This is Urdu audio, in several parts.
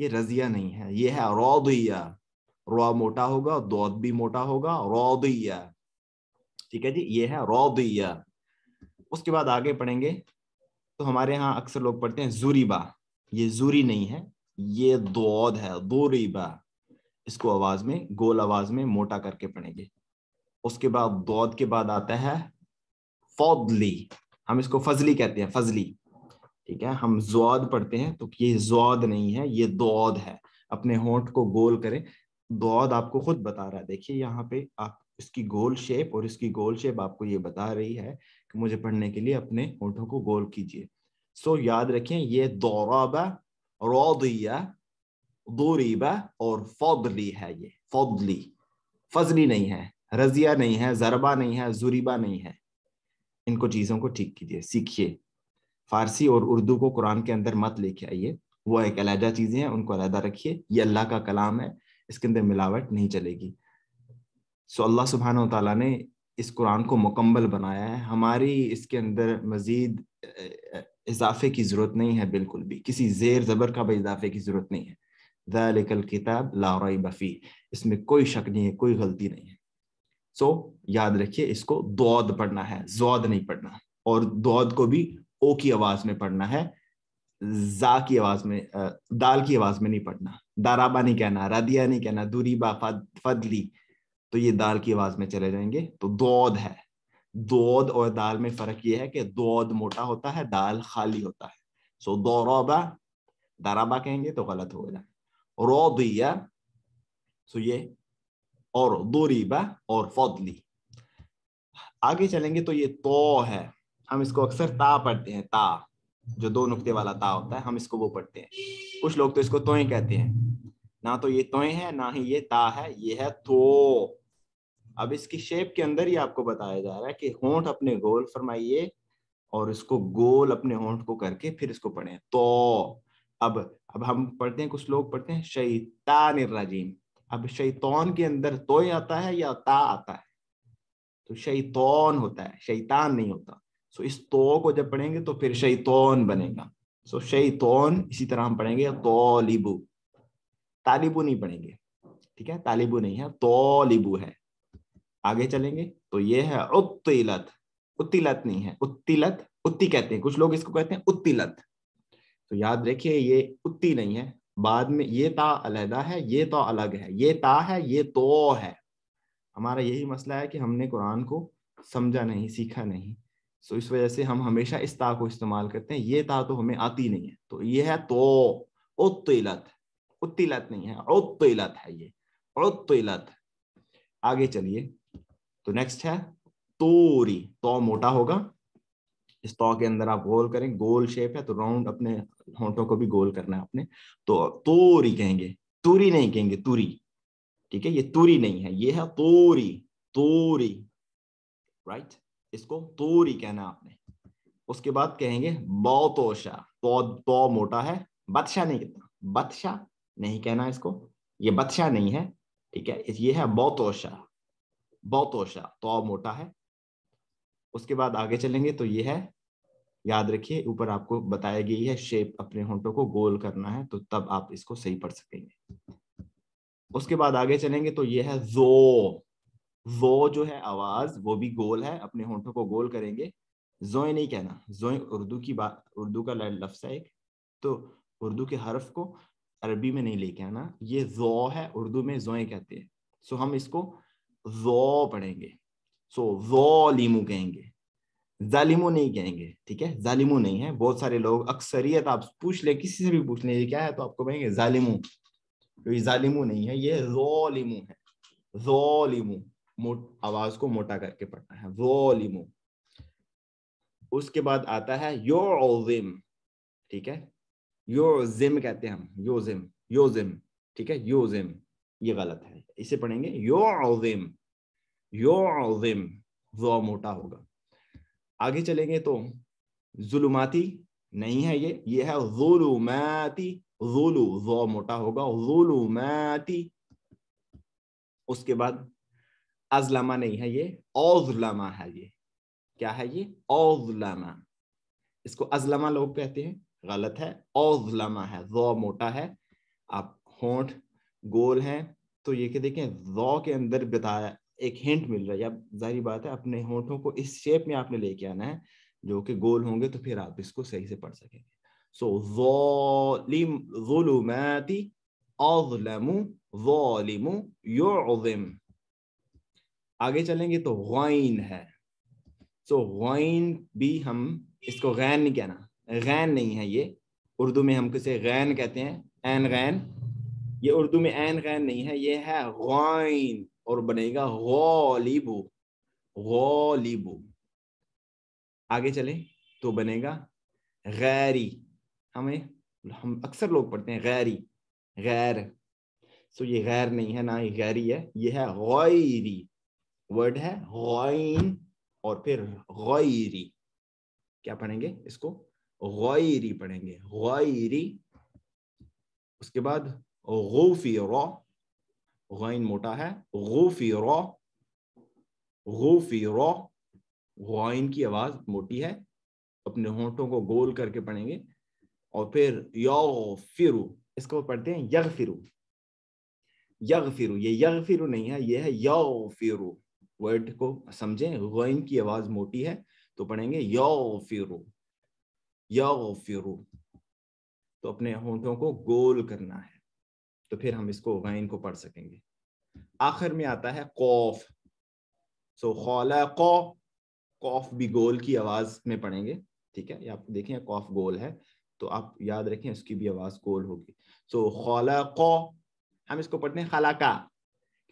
یہ رضیہ نہیں ہے، یہ ہے روضیہ. رو موٹا ہوگا، دود بھی موٹا ہوگا، روضیہ. ٹھیک ہے جی، یہ ہے روضیہ. اس کے بعد آگے پڑھیں گے تو ہمارے ہاں اکثر لوگ پڑھتے ہیں زوریبا. یہ زوری نہیں ہے، یہ دود ہے، دوریبا. اس کو آواز میں، گول آواز میں موٹا کر کے پڑھیں گے. اس کے بعد دود کے بعد آتا ہے فضلی. ہم اس کو فضلی کہتے ہیں، فضلی. ٹھیک ہے، ہم زواد پڑھتے ہیں تو یہ زواد نہیں ہے، یہ دود ہے. اپنے ہونٹ کو گول کریں. دود آپ کو خود بتا رہا ہے، دیکھیے یہاں پہ آپ اس کی گول شیپ اور اس کی گول شیپ آپ کو یہ بتا رہی ہے کہ مجھے پڑھنے کے لیے اپنے ہونٹوں کو گول کیجیے. سو یاد رکھیں، یہ دورابہ، روضیہ، دوریبہ اور فضلی ہے. یہ فضلی، فضلی نہیں ہے، رضیہ نہیں ہے، ضربہ نہیں ہے، زوریبہ نہیں ہے. ان کو چیزوں کو ٹھیک کیجیے، سیکھیے. فارسی اور اردو کو قرآن کے اندر مت لے کے آئیے، وہ ایک علیحدہ چیزیں ہیں، ان کو علیحدہ رکھیے. یہ اللہ کا کلام ہے، اس کے اندر ملاوٹ نہیں چلے گی. سو اللہ سبحانہ و تعالیٰ نے اس قرآن کو مکمل بنایا ہے. ہماری اس کے اندر مزید اضافے کی ضرورت نہیں ہے، بالکل بھی کسی زیر زبر کا بھی اضافے کی ضرورت نہیں ہے. ذالک الکتاب لا ریب فیہ، اس میں کوئی شک نہیں ہے، کوئی غلطی نہیں ہے. سو یاد رکھیے، اس کو دود پڑھنا ہے، زود نہیں پڑھنا. اور دود کو بھی او کی آواز میں پڑھنا ہے، زا کی آواز میں، دال کی آواز میں نہیں پڑھنا. دارابا نہیں کہنا، رادیا نہیں کہنا، دوریبا، فضلی، تو یہ دال کی آواز میں چلے جائیں گے. تو دود ہے. دود اور دال میں فرق یہ ہے کہ دود موٹا ہوتا ہے، دال خالی ہوتا ہے. سو دورابا، دارابا کہیں گے تو غلط ہو جائے. روضیہ، سو یہ، اور دوریبا اور فضلی. آگے چلیں گے تو یہ تو ہے. ہم اس کو اکثر تا پڑھتے ہیں، تا، جو دو نقطے والا تا ہوتا ہے، ہم اس کو وہ پڑھتے ہیں. کچھ لوگ تو اس کو توئیں کہتے ہیں. نہ تو یہ توئیں ہے، نہ ہی یہ تا ہے، یہ ہے تو. اب اس کی شیپ کے اندر ہی آپ کو بتایا جا رہا ہے کہ ہونٹ اپنے گول فرمائیے اور اس کو گول اپنے ہونٹ کو کر کے پھر اس کو پڑھیں. تو اب ہم پڑھتے ہیں، کچھ لوگ پڑھتے ہیں شیطان الرجیم. اب شیطان کے اندر توئیں آتا ہے یا تا آتا ہے؟ تو شیطان ہوتا ہے، شیطان نہیں ہوتا. سو اس تو کو جب پڑھیں گے تو پھر شیطان بنے گا. سو شیطان. اسی طرح ہم پڑھیں گے طالبو. طالبو نہیں پڑھیں گے، ٹھیک ہے، طالبو نہیں ہے، طالبو ہے. آگے چلیں گے تو یہ ہے اتلت. اتلت نہیں ہے، اتلت، اتی کہتے ہیں، کچھ لوگ اس کو کہتے ہیں اتلت. تو یاد رکھیے، یہ اتی نہیں ہے. بعد میں یہ تا علیحدہ ہے، یہ تو الگ ہے. یہ تا ہے، یہ تو ہے. ہمارا یہی مسئلہ ہے کہ ہم نے قرآن کو سمجھا نہیں، سیکھا نہیں. سو اس وجہ سے ہم ہمیشہ اس تا کو استعمال کرتے ہیں. یہ تا تو ہمیں آتی نہیں ہے. تو یہ ہے تو اتلت. اتلت نہیں ہے، اتلت ہے. یہ اتلت. آگے چلیے تو نیکسٹ ہے توری. تو موٹا ہوگا، اس تو کے اندر آپ گول کریں، گول شیپ ہے تو راؤنڈ اپنے ہونٹوں کو بھی گول کرنا ہے اپنے. تو توری کہیں گے، توری نہیں کہیں گے، توری. ٹھیک ہے، یہ توری نہیں ہے، یہ ہے توری. توری، رائٹ. اس کو توری کہنا آپ نے. اس کے بعد کہیں گے بوتوشا. تو موٹا ہے، بادشاہ نہیں کہنا، بادشاہ نہیں کہنا اس کو. یہ بادشاہ نہیں ہے، ٹھیک ہے، یہ ہے بوتوشا. بوتوشا، تو موٹا ہے. اس کے بعد آگے چلیں گے تو یہ ہے، یاد رکھیے اوپر آپ کو بتایا گئی ہے شیپ، اپنے ہونٹوں کو گول کرنا ہے تو تب آپ اس کو صحیح پڑھ سکیں گے. اس کے بعد آگے چلیں گے تو یہ ہے زو. زو جو ہے آواز، وہ بھی گول ہے، اپنے ہونٹوں کو گول کریں گے. زوئیں نہیں کہنا. زوئیں اردو کی بات، اردو کا لفظ ہے ایک، تو اردو کے حرف کو عربی میں نہیں لے کے آنا. یہ زو ہے، اردو میں زوئیں کہتے ہیں. سو ہم اس کو زو پڑھیں گے. سو ظالمو کہیں گے، ظالمو نہیں کہیں گے. ٹھیک ہے، ظالمو نہیں ہے. بہت سارے لوگ، اکثریت آپ پوچھ لیں، کسی سے بھی پوچھ لیں یہ کیا ہے تو آپ کو کہیں گے ظالمو. تو یہ ظالمو نہیں ہے، یہ ظالمو ہے. ظالمو، آواز کو موٹا کر کے پڑھنا ہے، ظالمو. اس کے بعد آتا ہے یعظم. ٹھیک ہے، یعظم کہتے ہیں ہم، یوزم، یوزم. ٹھیک ہے، یوزم، یہ غلط ہے. اسے پڑھیں گے یعظم. یعظم، ظو موٹا ہوگا. آگے چلیں گے تو ظلماتی نہیں ہے، یہ ہے ظلماتی. ظلو، ظو موٹا ہوگا، ظلماتی. اس کے بعد ازلمہ نہیں ہے، یہ اوزلمہ ہے. یہ کیا ہے؟ یہ اوزلمہ. اس کو ازلمہ لوگ کہتے ہیں، غلط ہے، اوزلمہ ہے. ظو موٹا ہے، آپ ہونٹ گول ہیں تو یہ کہ دیکھیں ذو کے اندر بتایا ایک ہنٹ مل رہا ہے. اب ظاہری بات ہے اپنے ہونٹوں کو اس شیپ میں آپ نے لے کے آنا ہے جو کہ گول ہوں گے تو پھر آپ اس کو صحیح سے پڑھ سکیں گے. سو ظالم ظلمات اظلم ظالم یعظم. آگے چلیں گے تو غائن ہے. سو غائن بھی ہم اس کو غین نہیں کہنا, غین نہیں ہے یہ. اردو میں ہم کسے غین کہتے ہیں, این غین. یہ اردو میں این غین نہیں ہے, یہ ہے غائن اور بنے گا غالب. غالب. آگے چلیں تو بنے گا غیری. ہم اکثر لوگ پڑھتے ہیں غیری, غیر. سو یہ غیر نہیں ہے, نہ ہی غیری ہے, یہ ہے غیری. ورڈ ہے غائن اور پھر غیری. کیا پڑھیں گے اس کو؟ غیری پڑھیں گے, غیری. اس کے بعد غفر, غائن موٹا ہے, غفر. غفر, غائن کی آواز موٹی ہے, اپنے ہونٹوں کو گول کر کے پڑھیں گے. اور پھر یغفر, اس کو پڑھتے ہیں یغفر. یغفر, یہ یغفر نہیں ہے, یہ ہے یغفر. ورڈ کو سمجھیں, غائن کی آواز موٹی ہے تو پڑھیں گے یغفر. یغفر. تو اپنے ہونٹوں کو گول کرنا ہے تو پھر ہم اس کو غائن کو پڑھ سکیں گے. آخر میں آتا ہے قوف. سو خلق, قوف بھی گول کی آواز میں پڑھیں گے. ٹھیک ہے, یہ آپ دیکھیں قوف گول ہے تو آپ یاد رکھیں اس کی بھی آواز گول ہوگی. سو خلق, ہم اس کو پڑھتے ہیں خلاقہ,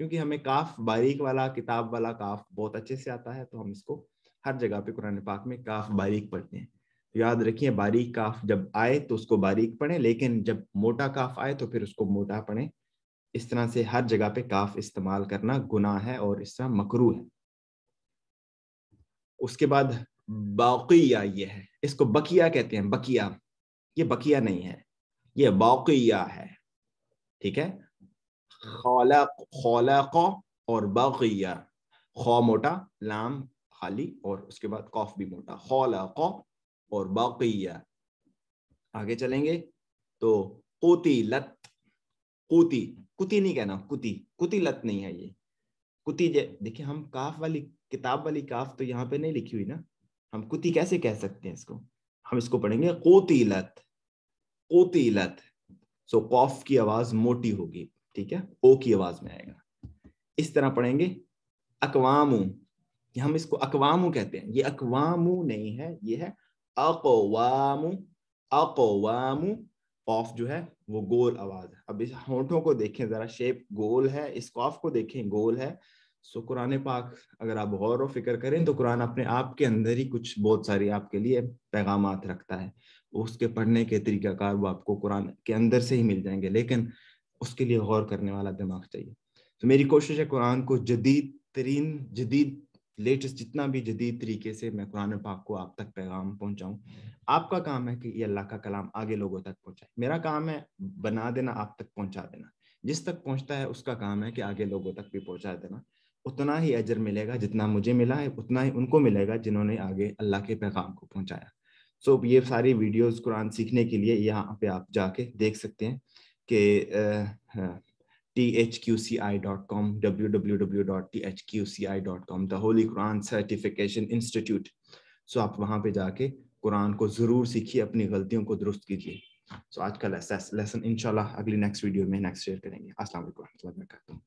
کیونکہ ہمیں کاف باریک والا, کتاب والا کاف بہت اچھے سے آتا ہے تو ہم اس کو ہر جگہ پہ قرآن پاک میں کاف باریک پڑھتے ہیں. یاد رکھیے باریک کاف جب آئے تو اس کو باریک پڑھیں, لیکن جب موٹا کاف آئے تو پھر اس کو موٹا پڑھیں. اس طرح سے ہر جگہ پہ کاف استعمال کرنا گناہ ہے اور اس طرح مکروہ ہے. اس کے بعد باقیہ, یہ ہے, اس کو بقیہ کہتے ہیں. بقیہ, یہ بقیہ نہیں ہے, یہ باقیہ ہے. ٹھیک ہے, خلق, خلق اور باقیہ. خا موٹا, لام خالی اور اس کے بعد قاف بھی موٹا. خلق اور باقیہ. آگے چلیں گے تو قتلت. قوتی, کتی نہیں کہنا, کتی, قتلت نہیں ہے یہ. کتی دیکھیں ہم کاف والی, کتاب والی کاف تو یہاں پہ نہیں لکھی ہوئی نا, ہم کتی کیسے کہہ سکتے ہیں اس کو؟ ہم اس کو پڑھیں گے قتلت. قتلت. سو قاف کی آواز موٹی ہوگی. ٹھیک ہے, او کی آواز میں آئے گا. اس طرح پڑھیں گے اقوام. ہم اس کو اقوام کہتے ہیں, یہ اقوام نہیں ہے, یہ ہے اقوام. اقوام. قاف جو ہے وہ گول آواز ہے. اب اس ہونٹوں کو دیکھیں ذرا, شیپ گول ہے, اس قاف کو دیکھیں گول ہے. سو قرآن پاک اگر آپ غور و فکر کریں تو قرآن اپنے آپ کے اندر ہی کچھ بہت ساری آپ کے لیے پیغامات رکھتا ہے. اس کے پڑھنے کے طریقہ کار وہ آپ کو قرآن کے اندر سے ہی مل جائیں گے, لیکن اس کے لیے غور کرنے والا دماغ چاہیے. تو میری کوشش ہے قرآن کو جدید ترین, جدید لیٹسٹ, جتنا بھی جدید طریقے سے میں قرآن پاک کو آپ تک پیغام پہنچاؤں. آپ کا کام ہے کہ یہ اللہ کا کلام آگے لوگوں تک پہنچائے. میرا کام ہے بنا دینا, آپ تک پہنچا دینا. جس تک پہنچتا ہے اس کا کام ہے کہ آگے لوگوں تک بھی پہنچا دینا. اتنا ہی اجر ملے گا جتنا مجھے ملا ہے, اتنا ہی ان کو ملے گا جنہوں نے آگے اللہ کے پیغام کو پہنچایا. سو یہ ساری ویڈیوز قرآن سیکھنے کے لیے یہاں پہ آپ جا کے دیکھ سکتے ہیں کہ thqci.com, www.thqci.com, the Holy Quran Certification Institute. سو آپ وہاں پہ جا کے قرآن کو ضرور سیکھیے, اپنی غلطیوں کو درست کیجیے. سو آج کا لیسن انشاءاللہ اگلی نیکسٹ ویڈیو میں نیکسٹ شیئر کریں گے. السلام علیکم ورحمۃ اللہ وبرکاتہ.